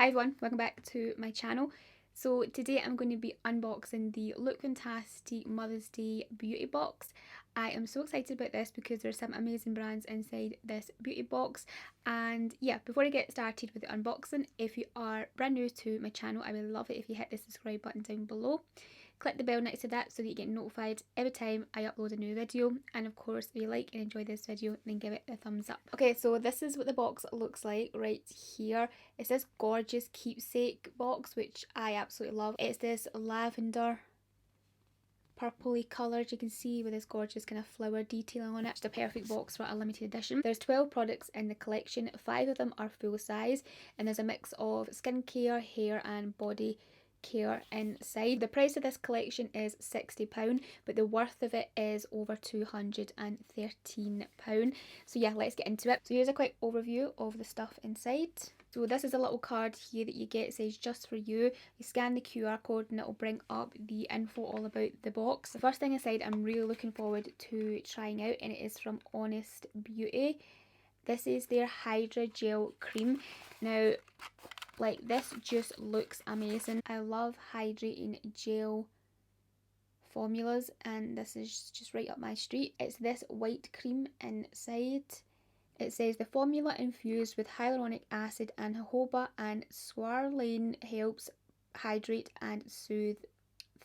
Hi everyone, welcome back to my channel. So today I'm going to be unboxing the Look Fantastic Mother's Day beauty box. I am so excited about this because there's some amazing brands inside this beauty box. And yeah, before I get started with the unboxing, if you are brand new to my channel, I would love it if you hit the subscribe button down below. Click the bell next to that so that you get notified every time I upload a new video. And of course, if you like and enjoy this video, then give it a thumbs up. Okay, so this is what the box looks like right here. It's this gorgeous keepsake box, which I absolutely love. It's this lavender purpley colour, as you can see, with this gorgeous kind of flower detailing on it. It's a perfect box for a limited edition. There's 12 products in the collection. 5 of them are full size, and there's a mix of skincare, hair and body care inside. The price of this collection is £60, but the worth of it is over £213. So yeah, let's get into it. So here's a quick overview of the stuff inside. So this is a little card here that you get. It says just for you. You scan the QR code and it will bring up the info all about the box. The first thing inside I'm really looking forward to trying out, and it is from Honest Beauty. This is their Hydra Gel Cream. Now, like, this just looks amazing. I love hydrating gel formulas, and this is just right up my street. It's this white cream inside. It says the formula infused with hyaluronic acid and jojoba and squalane helps hydrate and soothe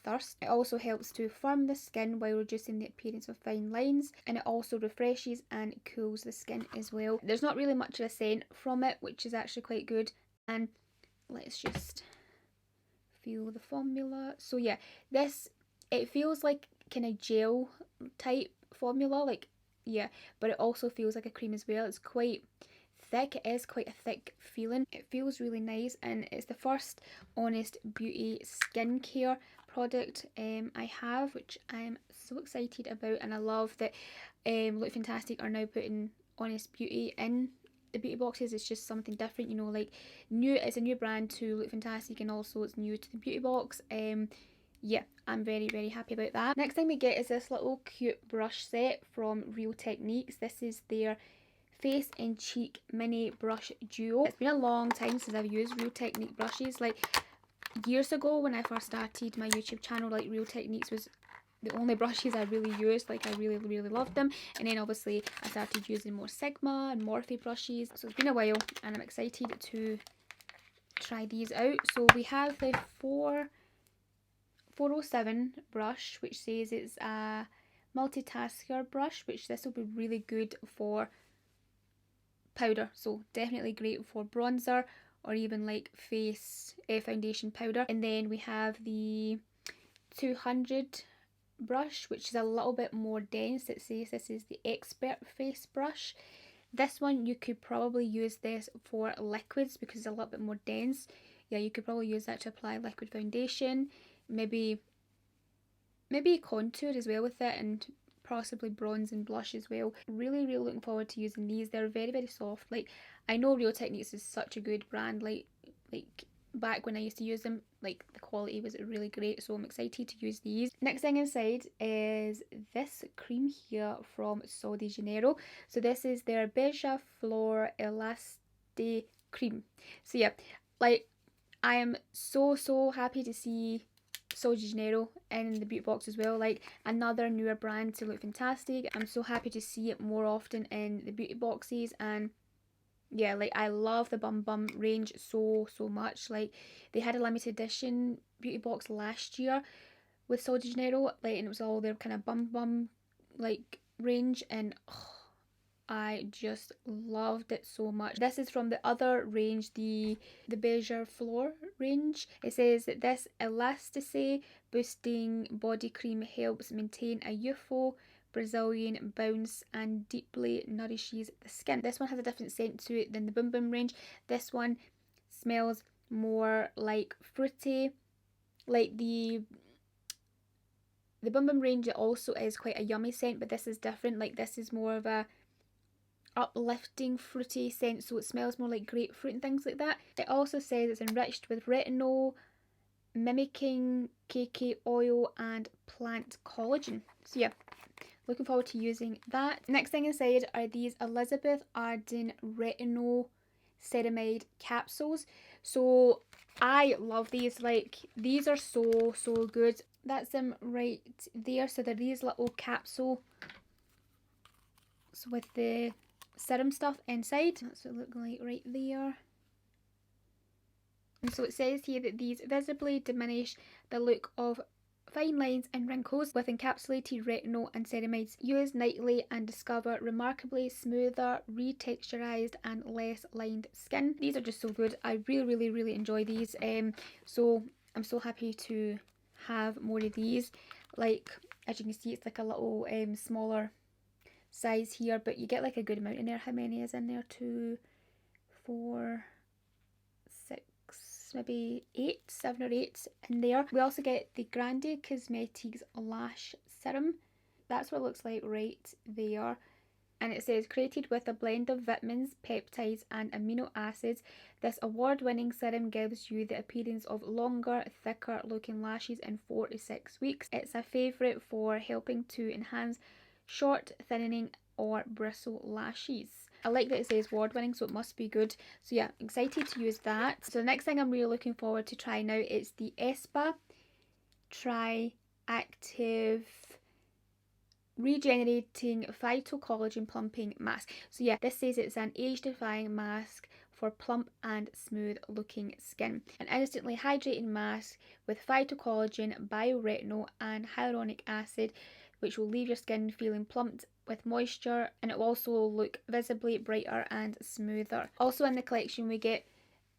thirst. It also helps to firm the skin while reducing the appearance of fine lines, and it also refreshes and cools the skin as well. There's not really much of a scent from it, which is actually quite good. And let's just feel the formula. So yeah, it feels like kind of gel type formula, like, yeah, but it also feels like a cream as well. It's quite thick. It is quite a thick feeling. It feels really nice, and it's the first Honest Beauty skincare product I have, which I'm so excited about. And I love that Look Fantastic are now putting Honest Beauty in the beauty boxes. It's just something different, you know, like new. It's a new brand to Look Fantastic, and also it's new to the beauty box. Yeah, I'm very, very happy about that. Next thing we get is this little cute brush set from Real Techniques. This is their Face and Cheek Mini Brush Duo. It's been a long time since I've used Real Technique brushes. Like, years ago when I first started my YouTube channel, like, Real Techniques was the only brushes I really used. Like, I really, really loved them. And then obviously I started using more Sigma and Morphe brushes. So it's been a while, and I'm excited to try these out. So we have the 407 brush, which says it's a multitasker brush, which this will be really good for powder. So definitely great for bronzer or even like face foundation powder. And then we have the 200 brush, which is a little bit more dense. It says this is the Expert Face brush. This one, you could probably use this for liquids because it's a little bit more dense. Yeah, you could probably use that to apply liquid foundation, maybe contour as well with it, and possibly bronze and blush as well. Really, really looking forward to using these. They're very, very soft. Like, I know Real Techniques is such a good brand. Like back when I used to use them, like, the quality was really great, so I'm excited to use these. Next thing inside is this cream here from Janeiro. So this is their Beija Flor Elaste cream. So yeah, like, I am so happy to see Janeiro in the beauty box as well. Like, another newer brand to Look Fantastic. I'm so happy to see it more often in the beauty boxes. And yeah, like, I love the Bum Bum range so much. Like, they had a limited edition beauty box last year with Sol de Janeiro, like, and it was all their kind of Bum Bum like range, and I just loved it so much. This is from the other range, the Beija Flor range. It says that this elasticity boosting body cream helps maintain a youthful Brazilian bounce and deeply nourishes the skin. This one has a different scent to it than the Boom Boom range. This one smells more like fruity. Like the Boom Boom range, it also is quite a yummy scent, but this is different. Like, this is more of a uplifting fruity scent, so it smells more like grapefruit and things like that. It also says it's enriched with retinol, mimicking KK oil and plant collagen. So yeah, looking forward to using that. Next thing inside are these Elizabeth Arden retinol ceramide capsules. So I love these. Like, these are so good. That's them right there. So they're these little capsules with the serum stuff inside. That's what it looks like right there. And so it says here that these visibly diminish the look of fine lines and wrinkles with encapsulated retinol and ceramides. Use nightly and discover remarkably smoother, retexturized and less lined skin. These are just so good. I really enjoy these. So I'm so happy to have more of these. Like, as you can see, it's like a little smaller size here, but you get like a good amount in there. How many is in there? 2, 4, 6, maybe 8, 7 or 8 in there. We also get the Grande Cosmetics Lash Serum. That's what it looks like right there. And it says, created with a blend of vitamins, peptides and amino acids, this award-winning serum gives you the appearance of longer, thicker looking lashes in 4 to 6 weeks. It's a favourite for helping to enhance short, thinning or bristle lashes. I like that it says award-winning, so it must be good. So yeah, excited to use that. So the next thing I'm really looking forward to trying out is the ESPA Tri-Active Regenerating Phytocollagen Plumping Mask. So yeah, this says it's an age-defying mask for plump and smooth looking skin. An instantly hydrating mask with phytocollagen, bioretinol and hyaluronic acid, which will leave your skin feeling plumped with moisture, and it will also look visibly brighter and smoother. Also in the collection we get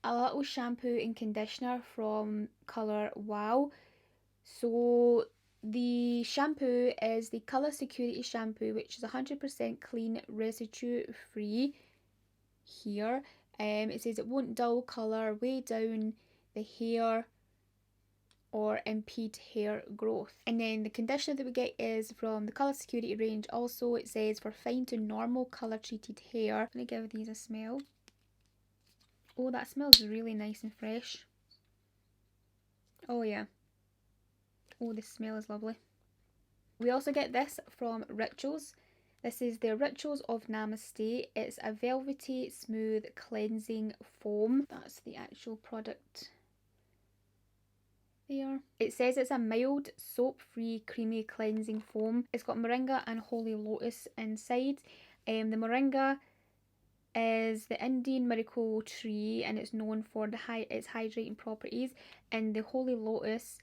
a little shampoo and conditioner from colour Wow. So the shampoo is the Colour Security shampoo, which is 100% clean, residue free here. It says it won't dull colour, weigh down the hair or impede hair growth. And then the conditioner that we get is from the Colour Security range. Also it says for fine to normal colour treated hair. I'm going to give these a smell. Oh, that smells really nice and fresh. Oh yeah. Oh, the smell is lovely. We also get this from Rituals. This is the Rituals of Namaste. It's a velvety smooth cleansing foam. That's the actual product there. It says it's a mild, soap-free, creamy cleansing foam. It's got moringa and holy lotus inside. The moringa is the Indian miracle tree and it's known for its hydrating properties, and the holy lotus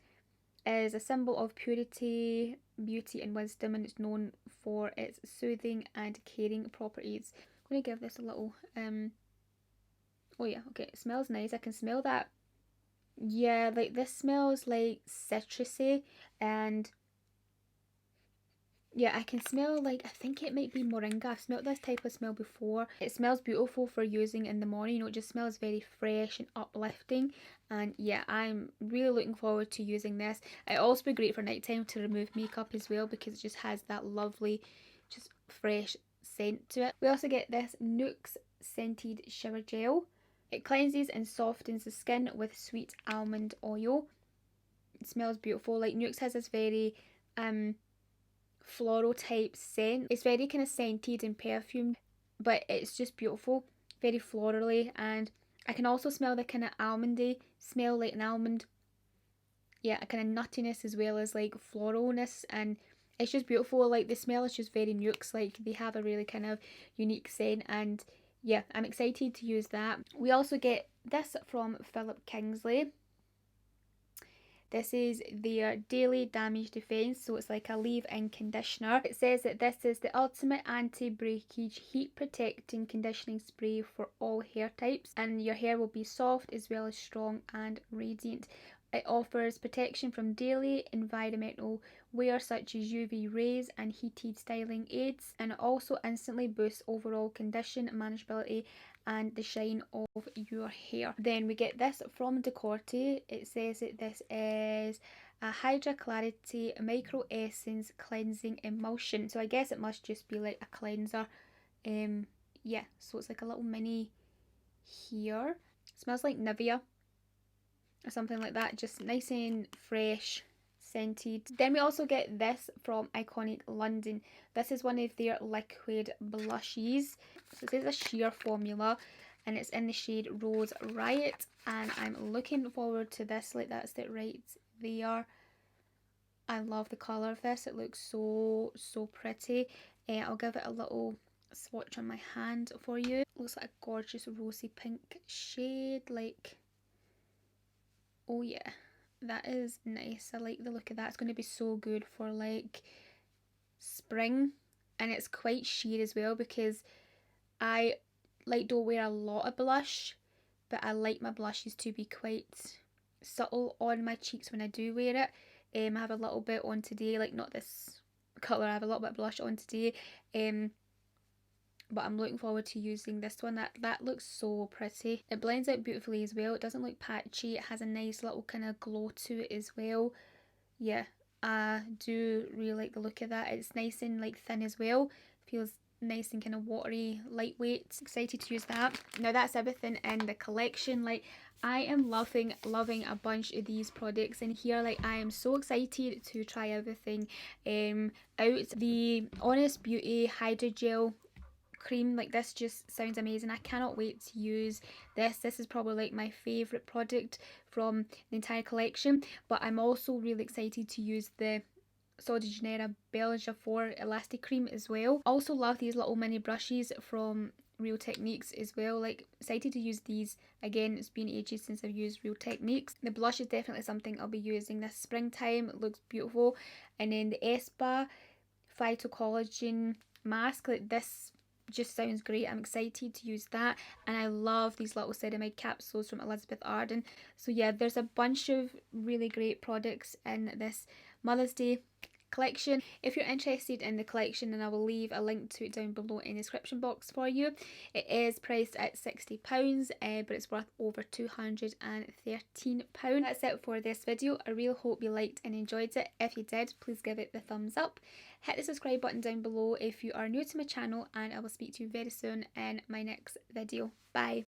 is a symbol of purity, beauty and wisdom, and it's known for its soothing and caring properties. I'm going to give this a little oh yeah, okay, it smells nice. I can smell that. Yeah, like this smells like citrusy, and yeah, I can smell, like, I think it might be moringa. I've smelled this type of smell before. It smells beautiful for using in the morning, you know, it just smells very fresh and uplifting. And yeah, I'm really looking forward to using this. It'll also be great for nighttime to remove makeup as well, because it just has that lovely, just fresh scent to it. We also get this Nooks Scented Shower Gel. It cleanses and softens the skin with sweet almond oil. It smells beautiful. Like, Nooks has this very floral type scent. It's very kind of scented and perfumed, but it's just beautiful, very florally, and I can also smell the kind of almondy smell, like an almond. Yeah, a kind of nuttiness as well as like floralness, and it's just beautiful. Like, the smell is just very Nooks. Like, they have a really kind of unique scent, and yeah, I'm excited to use that. We also get this from Philip Kingsley. This is their Daily Damage Defense, so it's like a leave-in conditioner. It says that this is the ultimate anti-breakage heat protecting conditioning spray for all hair types, and your hair will be soft as well as strong and radiant. It offers protection from daily environmental wear such as UV rays and heated styling aids, and it also instantly boosts overall condition, manageability and the shine of your hair. Then we get this from Decorte. It says that this is a Hydra Clarity Micro Essence Cleansing Emulsion. So I guess it must just be like a cleanser. Yeah, so it's like a little mini here. It smells like Nivea or something like that, just nice and fresh, scented. Then we also get this from Iconic London. This is one of their liquid blushes. So it says a sheer formula, and it's in the shade Rose Riot, and I'm looking forward to this. Like, that's it right there. I love the colour of this. It looks so pretty. I'll give it a little swatch on my hand for you. Looks like a gorgeous rosy pink shade. Like, oh yeah, that is nice. I like the look of that. It's going to be so good for like spring, and it's quite sheer as well because I like don't wear a lot of blush, but I like my blushes to be quite subtle on my cheeks when I do wear it. I have a little bit on today, like not this colour, I have a little bit of blush on today, but I'm looking forward to using this one. That looks so pretty. It blends out beautifully as well. It doesn't look patchy. It has a nice little kind of glow to it as well. Yeah, I do really like the look of that. It's nice and like thin as well. Feels nice and kind of watery, lightweight. Excited to use that. Now that's everything in the collection. Like, I am loving a bunch of these products in here. Like, I am so excited to try everything out. The Honest Beauty Hydrogel cream, like, this just sounds amazing. I cannot wait to use this. This is probably like my favourite product from the entire collection, but I'm also really excited to use the Sol de Janeiro Belgia 4 Elastic Cream as well. Also love these little mini brushes from Real Techniques as well. Like, excited to use these again. It's been ages since I've used Real Techniques. The blush is definitely something I'll be using this springtime. It looks beautiful. And then the Espa Phytocollagen mask, like, this just sounds great. I'm excited to use that, and I love these little ceramide capsules from Elizabeth Arden. So yeah, there's a bunch of really great products in this Mother's Day collection. If you're interested in the collection, then I will leave a link to it down below in the description box for you. It is priced at £60, but it's worth over £213. That's it for this video. I really hope you liked and enjoyed it. If you did, please give it the thumbs up. Hit the subscribe button down below if you are new to my channel, and I will speak to you very soon in my next video. Bye.